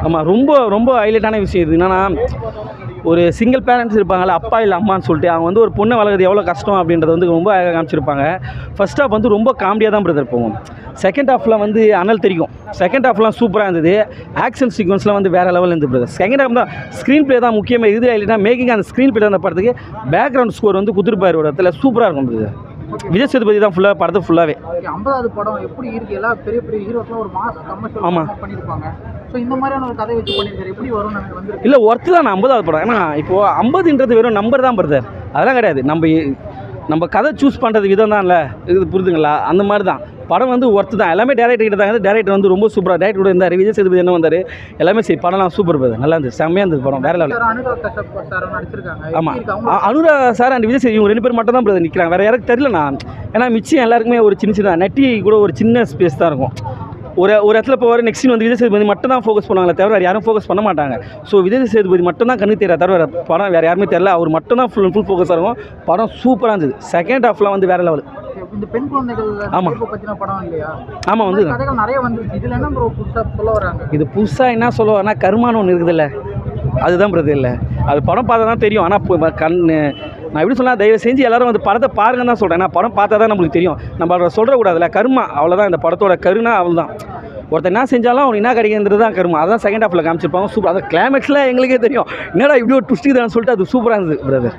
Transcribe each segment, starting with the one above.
ஆமாம், ரொம்ப ரொம்ப ஹைலைட்டான விஷயம் இது. என்னென்னா, ஒரு சிங்கிள் பேரண்ட்ஸ் இருப்பாங்கள்ல, அப்பா இல்லை அம்மான்னு சொல்லிட்டு, அவங்க வந்து ஒரு பொண்ணை வளர்க்குறது எவ்வளோ கஷ்டம் அப்படின்றத வந்து ரொம்ப அழகாக காமிச்சிருப்பாங்க. ஃபர்ஸ்ட் ஹாஃப் வந்து ரொம்ப காமெடியாக தான் பிரதர் போகும். செகண்ட் ஹாஃபில் வந்து அனல் தெரிக்கும். செகண்ட் ஹாஃப்லாம் சூப்பராக இருந்தது. ஆக்ஷன் சீக்வன்ஸ்லாம் வந்து வேறு லெவலில் இருந்து பிரதர். செகண்ட் ஹாஃப் தான் ஸ்க்ரீன் ப்ளே தான் முக்கியமாக. இது இல்லைன்னா மேக்கிங் அந்த ஸ்க்ரீன் ப்ளே அந்த படத்துக்கு பேக்ரவுண்ட் ஸ்கோர் வந்து குதிர்பார் ஒரு இடத்துல சூப்பராக இருக்கும் பிரதர். விஜய் சேதுபதி தான் ஃபுல்லாக படத்தை ஃபுல்லாகவே. 50வது படம் எப்படி இருக்கு? எல்லாம் பெரிய பெரிய ஹீரோஸ்லாம் ஒரு மாஸ் கமர்ஷியல் ஆமாம் பண்ணியிருப்பாங்க. ஸோ இந்த மாதிரியான ஒரு கதை வச்சு பண்ணியிருக்காரு. எப்படி வரும்னு எனக்கு வந்து இல்லை, ஒர்த்து தான் 50வது படம். ஏன்னா இப்போது 50ன்றது வெறும் நம்பர் தான் பிரதர், அதெல்லாம் கிடையாது. நம்ம கதை சூஸ் பண்ணுறது விதம் தான்ல, இது புரிதுங்களா? அந்த மாதிரி தான் படம் வந்து ஒர்த்து தான். எல்லாமே டேரக்டர் கிட்ட தாங்க. டேரக்டர் வந்து ரொம்ப சூப்பராக டேரக்டர் இருந்தார். விஜய் சேதுபதி என்ன வந்தார், எல்லாமே சரி. படம்லாம் சூப்பர் பிரதர், நல்லா இருந்தது, செம்மையாக இருந்தது படம், வேறு லெவல். ஆமாம், அனுராக் சார் அண்ட் விஜய் சேதுபதி இவங்க 2 பேர் மட்டும் தான் பிரதர் நிற்கிறாங்க, வேறு யாருக்கு தெரியலண்ணா. ஏன்னா மிச்சம் எல்லாருக்குமே ஒரு சின்ன சின்ன நட்டி கூட ஒரு சின்ன ஸ்பேஸ் தான் இருக்கும். ஒரு இடத்துல போவார், நெக்ஸ்ட் சீன் வந்து விஜய் சேதுபதி மட்டும் தான் ஃபோக்கஸ் பண்ணுவாங்களே தவிர வேறு யாரும் ஃபோக்கஸ் பண்ண மாட்டாங்க. ஸோ விஜய் சேதுபதி மட்டும் தான் கண்ணு தெரியாது தவிர படம் வேறு யாருமே தெரியல. அவர் மட்டும் தான் ஃபுல் ஃபோக்கஸாக இருக்கும். படம் சூப்பராக இருந்தது. செகண்ட் ஹாஃப்லாம் வந்து வேறு லெவல். இந்த பெண் குழந்தைகள் பற்றின படம் இல்லையா? ஆமாம், வந்து கதைகள் நிறைய வந்துருச்சு. இதில் என்ன ப்ரோ புதுசாக சொல்ல வராங்க? இது புதுசாக என்ன சொல்ல வரனா, கருமான்னு ஒன்று இருக்குதுல்ல, அதுதான் பிரதர். இல்லை, அது படம் பார்த்தா தான் தெரியும். ஆனால் நான் எப்படி சொன்னால், தயவு செஞ்சு எல்லோரும் வந்து படத்தை பாருங்கன்னு தான் சொல்கிறேன். நான் படம் பார்த்தா தான் நம்மளுக்கு தெரியும். நம்ம அதை சொல்கிறக்கூடாதுல்ல. கருமா அவ்வளோதான். இந்த படத்தோட கருனா அவள் தான். ஒருத்தர் என்ன செஞ்சாலும் அவன் என்ன கிடைக்கிறது தான் கருமா. அதான் செகண்ட் ஹாஃபில் காமிச்சிருப்பாங்க. சூப்பர். அந்த கிளைமேக்ஸில் எங்களுக்கே தெரியும், என்னடா இப்படி ஒரு ட்விஸ்ட் தான் சொல்லிட்டு அது சூப்பராக இருந்தது பிரதர்.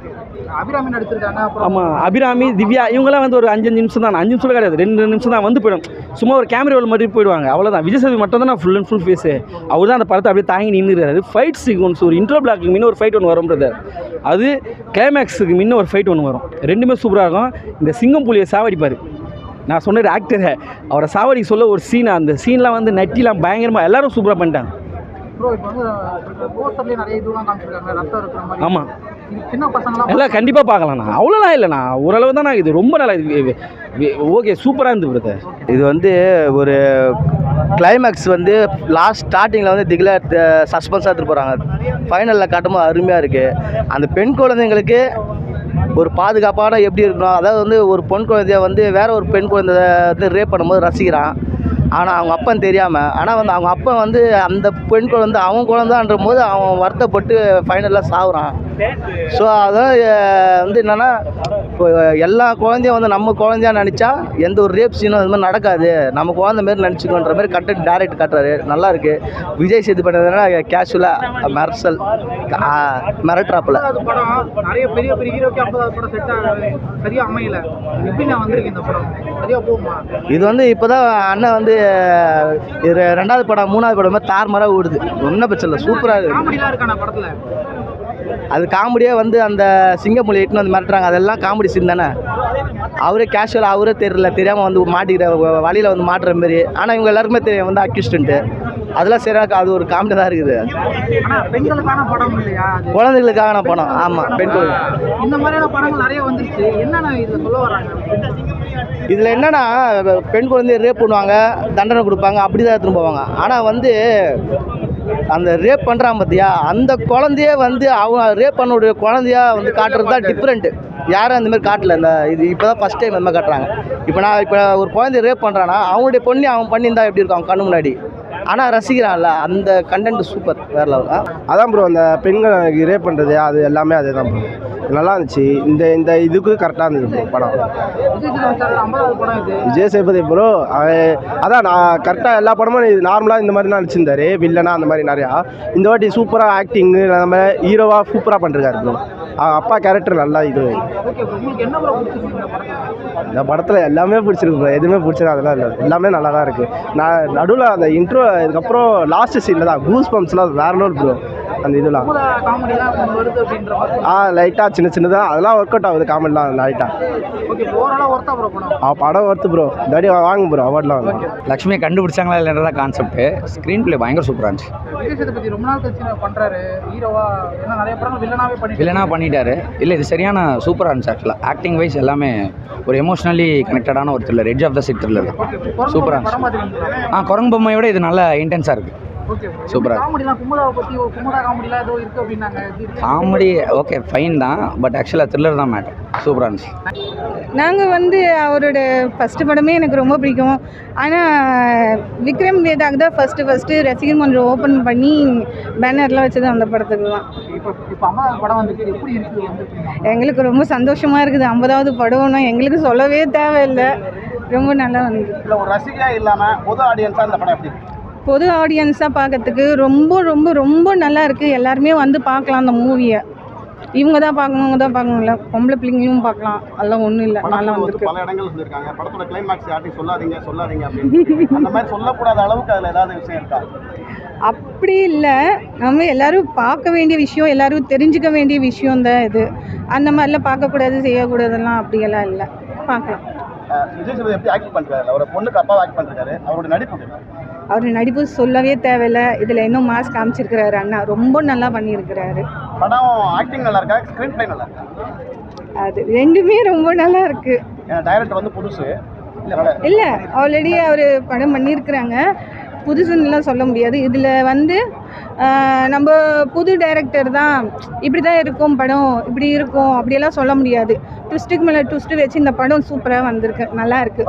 அபிராமி நடிச்சிருக்காங்க. ஆமாம், அபிராமி, திவ்யா இவங்கெல்லாம் வந்து ஒரு 5 நிமிஷம் தான். 5 நிமிஷம் கிடையாது, 2 நிமிஷம் தான் வந்து போயிடும். சும்மா ஒரு கேமரா ரோல் மாதிரி போயிடுவாங்க, அவ்வளோதான். விஜய் சேதுபதி மட்டும் தான் நான் ஃபுல் அண்ட் ஃபுல் ஃபேஸு. அவர் தான் அந்த படத்தை அப்படியே தாங்கி நின்றுறாரு. ஃபைட் சீக்வன்ஸ், ஒரு இன்ட்ரோ பிளாக்கு முன்ன ஒரு ஃபைட் ஒன்று வரும் பிரதர். அது கிளைமேக்ஸுக்கு முன்ன ஒரு ஃபைட் ஒன்று வரும். 2மே சூப்பராக இருக்கும். இந்த சிங்கம் புலியை சாவடிப்பார். நான் சொன்ன ஆக்டரை அவரை சாவடி சொல்ல ஒரு சீன், அந்த சீன்லாம் வந்து நட்டிலாம் பயங்கரமாக எல்லாரும் சூப்பராக பண்ணிட்டாங்க. ஆமாம், எல்லாம் கண்டிப்பாக பார்க்கலாண்ணா. அவ்வளோலாம் இல்லைண்ணா, ஓரளவு தான். இது ரொம்ப நல்லா இது ஓகே, சூப்பராக இருந்தது பிரதர். இது வந்து ஒரு கிளைமேக்ஸ் வந்து லாஸ்ட் ஸ்டார்டிங்கில் வந்து திகில சஸ்பென்ஸாக எடுத்துகிட்டு போகிறாங்க. ஃபைனலில் காட்டும்போது அருமையாக இருக்குது. அந்த பெண் குழந்தைங்களுக்கு ஒரு பாதுகாப்பான எப்படி இருக்கணும், அதாவது வந்து ஒரு பெண் குழந்தைய வந்து வேற ஒரு பெண் குழந்தைய வந்து ரேப் பண்ணும்போது ரசிக்கிறான். ஆனால் அவங்க அப்பன் தெரியாமல், ஆனால் வந்து அவங்க அப்பன் வந்து அந்த பெண் குழந்தை அவன் குழந்தைன்ற போது அவன் வருத்தப்பட்டு ஃபைனலாக சாகுறான். ஸோ அதான் வந்து என்னென்னா, இப்போ எல்லா குழந்தையும் வந்து நம்ம குழந்தையா நினச்சா எந்த ஒரு ரேப் சீனும் அது மாதிரி நடக்காது, நம்ம குழந்தை மாரி நினச்சிக்கோன்ற மாதிரி கண்டென்ட் டேரக்ட் காட்டுறாரு. நல்லா இருக்குது. விஜய் சேது பண்ணதுனா கேஷுவலாக மெர்சல் மிரட்ராப்பில் நிறைய பெரிய பெரிய ஹீரோக்கு 50வது படம் செட் ஆகாது, சரியாக அமையல. எப்படி நான் வந்திருக்கேன் இந்த படம் சரியாக போகுமா? இது வந்து இப்போ தான் அண்ணன் வந்து இது 2வது படம் 3வது படம் மாதிரி தார்மாராக ஓடுது. ஒன்றும் பிரச்சனை இல்லை, சூப்பராக இருக்குது. காமெடிலாம் இருக்கான படத்தில்? அது காமெடியாக வந்து அந்த சிங்கமொழி எட்டுன்னு வந்து மிரட்டுறாங்க, அதெல்லாம் காமெடி சீன் தானே. அவரே கேஷுவலாக அவரே தெரியாமல் வந்து மாட்டிக்கிற வழியில் வந்து மாட்டுற மாரி. ஆனால் இவங்க எல்லாருக்குமே தெரியும் வந்து அக்யூஸ்டன்ட்டு. அதெல்லாம் சரியாக அது ஒரு காமெடி தான் இருக்குது. பெண்களுக்கான படம் இல்லையா? குழந்தைகளுக்கான படம். ஆமாம், பெண்கள். இந்த மாதிரியான படங்கள் நிறைய வந்துருச்சு. என்னென்ன இதில் சொல்ல வராங்க? இதில் என்னென்னா, பெண் குழந்தைய ரேப் பண்ணுவாங்க, தண்டனை கொடுப்பாங்க, அப்படி தான் எடுத்துன்னு போவாங்க. ஆனால் வந்து அந்த ரேப் பண்ணுறான் பார்த்தியா, அந்த குழந்தைய வந்து அவன் ரேப் பண்ணக்கூடிய குழந்தையா வந்து காட்டுறது தான் டிஃப்ரெண்ட்டு. யாரும் அந்தமாதிரி காட்டல. இந்த இது இப்போ தான் ஃபஸ்ட் டைம் அந்த மாதிரி காட்டுறாங்க. இப்போ ஒரு குழந்தைய ரேப் பண்ணுறான்னா அவனுடைய பொண்ணு அவன் பண்ணியிருந்தா எப்படி இருக்கும் அவங்க கண்ணு முன்னாடி. ஆனால் ரசிக்கிறான்ல, அந்த கண்டென்ட் சூப்பர், வேறு லெவல். அதான் ப்ரோ, அந்த பெண்களை ரேப் பண்ணுறது அது எல்லாமே அதே தான் ப்ரோ. நல்லா இருந்துச்சு. இந்த இதுக்கு கரெக்டாக இருந்தது படம். விஜய் சேதுபதி ப்ரோ அதான் நான் கரெக்டாக எல்லா படமும் இது நார்மலாக இந்த மாதிரி தான் நடிச்சிருந்தாரு, வில்லனா அந்த மாதிரி நிறையா. இந்த வாட்டி சூப்பராக ஆக்டிங்கு நம்ம ஹீரோவாக சூப்பராக பண்ணிருக்காரு ப்ரோ. அப்பா கேரக்டர் நல்லா இது. இந்த படத்தில் எல்லாமே பிடிச்சிருக்கு ப்ரோ, எதுவுமே பிடிச்சது அதெல்லாம் இல்லை, எல்லாமே நல்லா தான் இருக்குது. நான் நடுவில் அந்த இன்ட்ரோ இதுக்கப்புறம் லாஸ்ட் சீனில் தான் கூஸ் பம்ப்ஸ்லாம் வேற லெவல் ப்ரோ. அந்த இதெல்லாம் லைட்டாக சின்ன சின்னதாக அதெல்லாம் ஒர்க் அவுட் ஆகுது, காமெடிலாம் லைட்டாக. படம் ஒர்த்து ப்ரோ. தாடி வாங்க ப்ரோ, அவார்ட்லாம் வாங்க. லக்ஷ்மியை கண்டுபிடிச்சாங்களா இல்லைன்றதா கான்செப்ட்டு. ஸ்க்ரீன் பிளே பயங்கர சூப்பராக இருந்துச்சு. வில்லனாக பண்ணிட்டாரு. இல்லை, இது சரியான சூப்பராக இருந்துச்சு. ஆக்சுவலாக ஆக்டிங் வைஸ் எல்லாமே ஒரு எமோஷ்னலி கனெக்டடான ஒரு thriller, edge of the seat thriller சூப்பராக இருந்துச்சு. குரங்கு பொம்மையோட இது நல்லா இன்டென்ஸாக இருக்குது, சூப்பராக. காமெடி ஓகே ஃபைன் தான், பட் ஆக்சுவலாக த்ரில்லர் தான் மேட்டர். சூப்பராக இருந்துச்சு. நாங்கள் வந்து அவரோட ஃபஸ்ட்டு படமே எனக்கு ரொம்ப பிடிக்கும். ஆனால் விக்ரம் வேதாக்கு தான் ஃபஸ்ட்டு ரசிகர் மன்றம் ஓப்பன் பண்ணி பேனர்லாம் வச்சது அந்த படத்துக்கு தான். இப்போ 50வது படம் வந்துச்சு, எப்படி இருக்குது வந்து? எங்களுக்கு ரொம்ப சந்தோஷமாக இருக்குது. 50வது படம்னா எங்களுக்கு சொல்லவே தேவையில்லை, ரொம்ப நல்லா வந்து. இல்லை ஒரு ரசிகையாக இல்லாமல் பொது ஆடியன்ஸாக இந்த படம் எப்படி பொது ஆடியன்ஸாக பார்க்கறதுக்கு ரொம்ப ரொம்ப ரொம்ப நல்லா இருக்குது. எல்லாருமே வந்து பார்க்கலாம் அந்த மூவியை. இவங்க தான் பார்க்கணும் இல்லை, பொம்பளை பிள்ளைங்களும் பார்க்கலாம், அதெல்லாம் ஒன்றும் இல்லை, நல்லா வந்திருக்கு. பல இடங்கள் சொல்லியிருக்காங்க படத்தோட கிளைமாக்ஸ் யார்ட்டையும் சொல்லாதீங்க அப்படின்னு. அந்த மாதிரி சொல்லக்கூடாத அளவுக்கு அதில் ஏதாவது விஷயம் இருக்கா? அப்படி இல்லை, நம்ம எல்லாரும் பார்க்க வேண்டிய விஷயம், எல்லாரும் தெரிஞ்சுக்க வேண்டிய விஷயம் தான் இது. அந்த மாதிரிலாம் பார்க்கக்கூடாது செய்யக்கூடாதுலாம் அப்படியெல்லாம் இல்லை, பார்க்கலாம். விஜய் சேதுபதி எப்படி ஆக்ட் பண்ணுறாரு? அவரை பொண்ணுக்கு அப்பாவை ஆக்ட் பண்ணுறாரு. அவரோட நடிப்பு அவர் நடிப்பு சொல்லவே தேவையில்லை. இதில் இன்னும் மாஸ் காமிச்சிருக்கிறாரு அண்ணா, ரொம்ப நல்லா பண்ணியிருக்கிறாரு. படம் ஆக்டிங் நல்லா இருக்கா, ஸ்க்ரீன் பிளே நல்லா இருக்கா? அது ரெண்டுமே ரொம்ப நல்லா இருக்கு. டைரக்டர் வந்து புதுசு இல்லை, ஆல்ரெடி அவர் படம் பண்ணியிருக்கிறாங்க, புதுசுன்னுலாம் சொல்ல முடியாது. இதில் வந்து நம்ம புது டைரக்டர் தான், இப்படி தான் இருக்கும் படம், இப்படி இருக்கும் அப்படியெல்லாம் சொல்ல முடியாது. ட்விஸ்ட்டுக்கு மேலே ட்விஸ்ட்டு வச்சு இந்த படம் சூப்பராக வந்திருக்கு, நல்லா இருக்குது.